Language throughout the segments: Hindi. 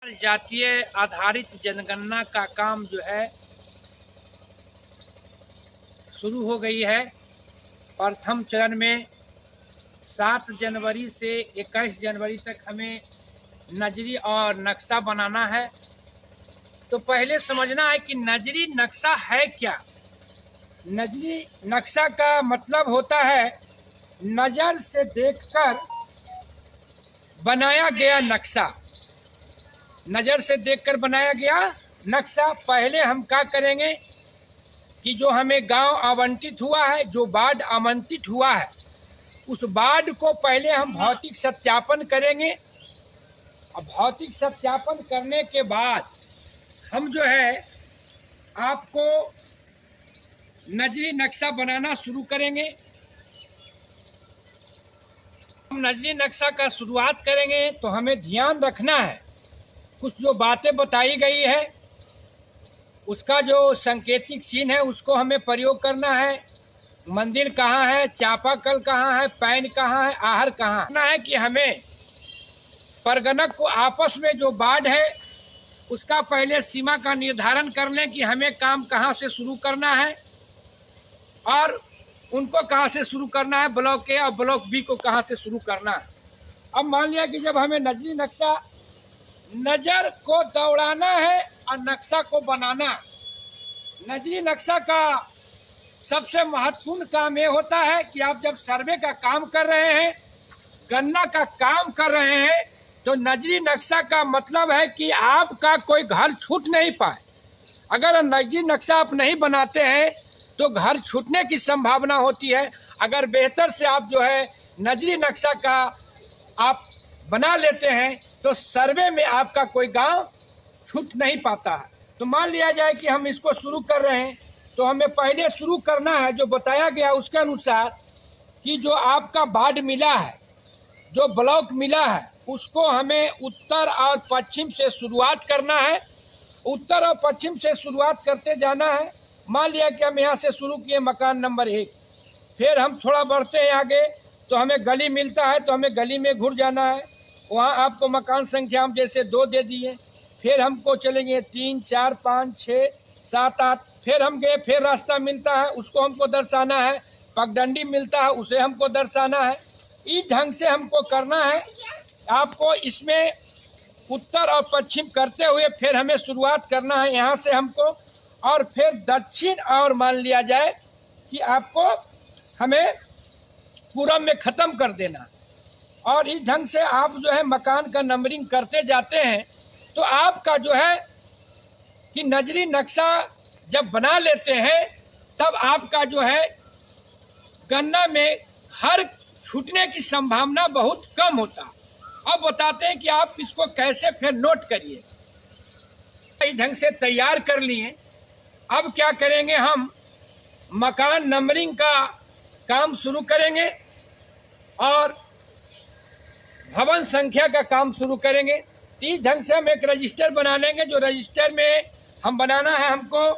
जातीय आधारित जनगणना का काम जो है शुरू हो गई है। प्रथम चरण में 7 जनवरी से 21 जनवरी तक हमें नजरी और नक्शा बनाना है। तो पहले समझना है कि नजरी नक्शा है क्या। नजरी नक्शा का मतलब होता है नज़र से देखकर बनाया गया नक्शा। नज़र से देखकर बनाया गया नक्शा। पहले हम क्या करेंगे कि जो हमें गांव आवंटित हुआ है, जो वार्ड आवंटित हुआ है, उस वार्ड को पहले हम भौतिक सत्यापन करेंगे। और भौतिक सत्यापन करने के बाद हम जो है आपको नजरी नक्शा बनाना शुरू करेंगे। हम नजरी नक्शा का शुरुआत करेंगे तो हमें ध्यान रखना है कुछ जो बातें बताई गई है उसका जो सांकेतिक चिन्ह है उसको हमें प्रयोग करना है। मंदिर कहाँ है, चापाकल कहाँ है, पैन कहाँ है, आहर कहाँ है कि हमें परगणक को आपस में जो वार्ड है उसका पहले सीमा का निर्धारण कर लें कि हमें काम कहाँ से शुरू करना है और उनको कहाँ से शुरू करना है, ब्लॉक ए और ब्लॉक बी को कहाँ से शुरू करना है। अब मान लिया कि जब हमें नजरी नक्शा नज़र को दौड़ाना है और नक्शा को बनाना। नजरी नक्शा का सबसे महत्वपूर्ण काम ये होता है कि आप जब सर्वे का काम कर रहे हैं, गणना का काम कर रहे हैं, तो नजरी नक्शा का मतलब है कि आपका कोई घर छूट नहीं पाए। अगर नजरी नक्शा आप नहीं बनाते हैं तो घर छूटने की संभावना होती है। अगर बेहतर से आप जो है नजरी नक्शा का आप बना लेते हैं तो सर्वे में आपका कोई गांव छूट नहीं पाता है। तो मान लिया जाए कि हम इसको शुरू कर रहे हैं तो हमें पहले शुरू करना है जो बताया गया उसके अनुसार कि जो आपका वार्ड मिला है, जो ब्लॉक मिला है, उसको हमें उत्तर और पश्चिम से शुरुआत करना है। उत्तर और पश्चिम से शुरुआत करते जाना है। मान लिया कि हम यहाँ से शुरू किए मकान नंबर 1, फिर हम थोड़ा बढ़ते हैं आगे तो हमें गली मिलता है तो हमें गली में घुर जाना है। वहाँ आपको मकान संख्या हम जैसे 2 दे दिए, फिर हमको चलेंगे 3, 4, 5, 6, 7, 8, फिर हम गए, फिर रास्ता मिलता है उसको हमको दर्शाना है, पगडंडी मिलता है उसे हमको दर्शाना है। इस ढंग से हमको करना है। आपको इसमें उत्तर और पश्चिम करते हुए फिर हमें शुरुआत करना है यहाँ से हमको, और फिर दक्षिण और मान लिया जाए कि आपको हमें पूरब में ख़त्म कर देना। और इस ढंग से आप जो है मकान का नंबरिंग करते जाते हैं तो आपका जो है कि नजरी नक्शा जब बना लेते हैं तब आपका जो है गणना में हर छूटने की संभावना बहुत कम होता है। अब बताते हैं कि आप इसको कैसे फिर नोट करिए। इस ढंग से तैयार कर लिए। अब क्या करेंगे, हम मकान नंबरिंग का काम शुरू करेंगे और भवन संख्या का काम शुरू करेंगे। इस ढंग से हम एक रजिस्टर बना लेंगे। जो रजिस्टर में हम बनाना है हमको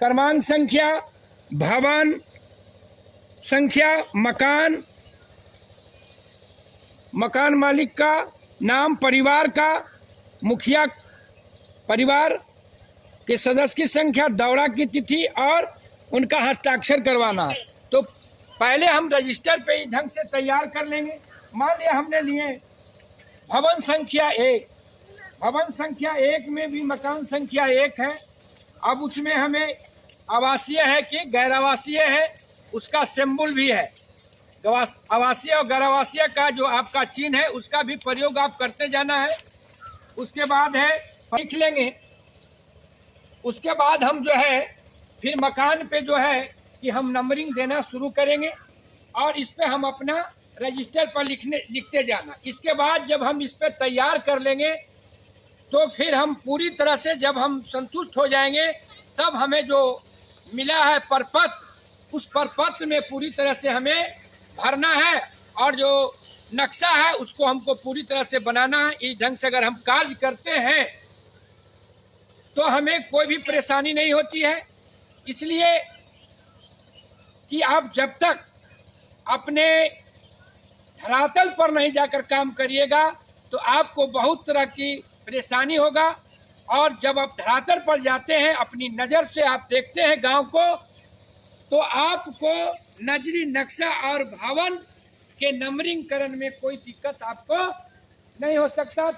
क्रमांक संख्या, भवन संख्या, मकान मालिक का नाम, परिवार का, मुखिया, परिवार के सदस्य की संख्या, दौरा की तिथि और उनका हस्ताक्षर करवाना है। तो पहले हम रजिस्टर पे इस ढंग से तैयार कर लेंगे। मान लिया हमने लिए भवन संख्या 1। भवन संख्या 1 में भी मकान संख्या 1 है। अब उसमें हमें आवासीय है कि गैर आवासीय है उसका सिंबल भी है। आवासीय और गैर आवासीय का जो आपका चिन्ह है उसका भी प्रयोग आप करते जाना है। उसके बाद है लिख लेंगे। उसके बाद हम जो है फिर मकान पे जो है कि हम नंबरिंग देना शुरू करेंगे और इस पे हम अपना रजिस्टर पर लिखते जाना। इसके बाद जब हम इस पे तैयार कर लेंगे तो फिर हम पूरी तरह से जब हम संतुष्ट हो जाएंगे तब हमें जो मिला है प्रपत्र, उस प्रपत्र में पूरी तरह से हमें भरना है और जो नक्शा है उसको हमको पूरी तरह से बनाना है। इस ढंग से अगर हम कार्य करते हैं तो हमें कोई भी परेशानी नहीं होती है। इसलिए कि आप जब तक अपने धरातल पर नहीं जाकर काम करिएगा तो आपको बहुत तरह की परेशानी होगा। और जब आप धरातल पर जाते हैं, अपनी नज़र से आप देखते हैं गांव को, तो आपको नजरी नक्शा और भवन के नंबरिंग करण में कोई दिक्कत आपको नहीं हो सकता।